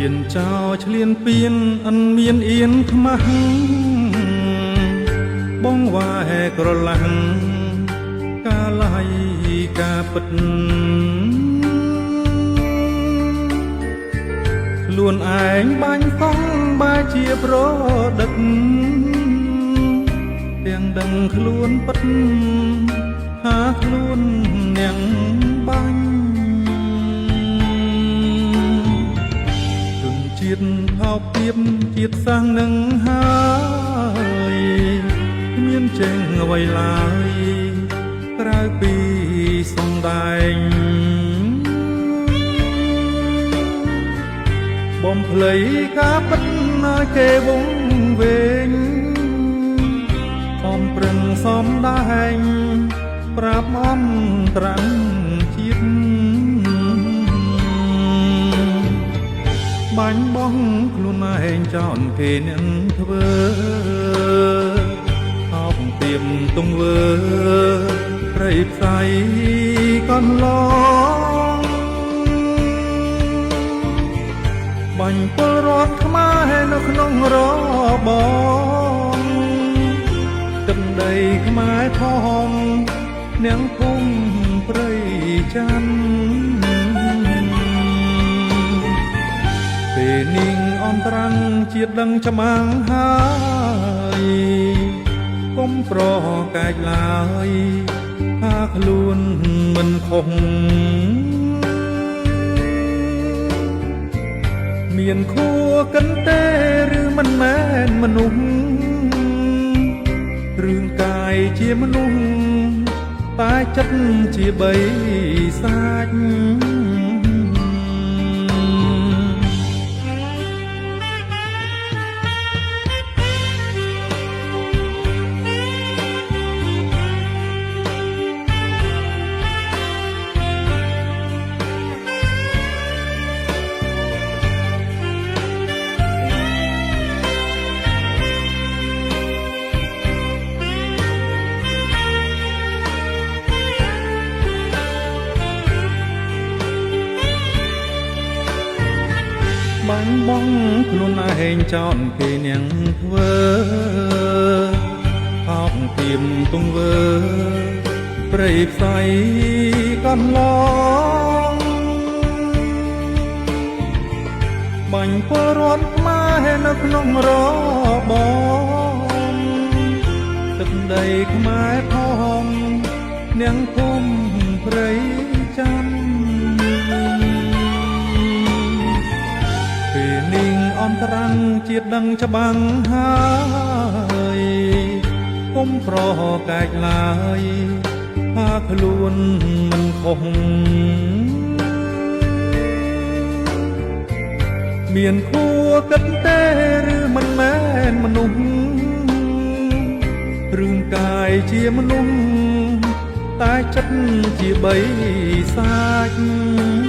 ៀនចោឆ្លៀនពៀនអិនមានអៀនខ្មាស់បងវ៉ែក្រឡាំងកាលៃការពិតខ្លួនឯងបាញ់សងបែជាប្រដឹកទាំងដឹងខ្លួនពិតថាខ្លួននាងបាញ់ជនជាតិថោកទាបជាតិសាសន៍នឹងហើយគ្មានចេញអ្វីឡើយក្រៅពីសំដែងបំភ្លៃការពិតឲ្យគេវង្វេងអំប្រឹងសំដែងប្រាប់អមត្រាំងជាតិបាញ់បងខ្លួនឯងចោលគេនឹងធ្វើអោបទៀមទង្វើព្រៃផ្សៃកន្លងបាញ់ពលរដ្ឋខ្មែរនៅក្នុងរបបទឹកដីខ្មែរផងនាងភូមិព្រៃច័ន្ទពេលនាងអនត្រាំងជាតិដឹងច្បាំងហើយកុំប្រកាចឡើយថាខ្លួនមិនខុសមានខួរកិនទេឬមិនមែនមនុស្សរឿងកាយជាមនុស្សតែចិត្តជាបីសាច់បាញ់បងខ្លួនឯងចោលគេនាងធ្វើអោបទៀមទង្វើព្រៃផ្សៃកន្លងបាញ់ពលរដ្ឋខ្មែរនៅក្នុងរបបទឹកដីខ្មែរផងនាងភូមិព្រៃច័ន្ទពេលនាងអនត្រាំងជាតិដឹងច្បាំងហើយកុំប្រកាចឡើយថាខ្លួនមិនខុសមានខួរកិនទេឬមិនមែនមនុស្សរឿងកាយជាមនុស្សតែចិត្តជាបីសាច់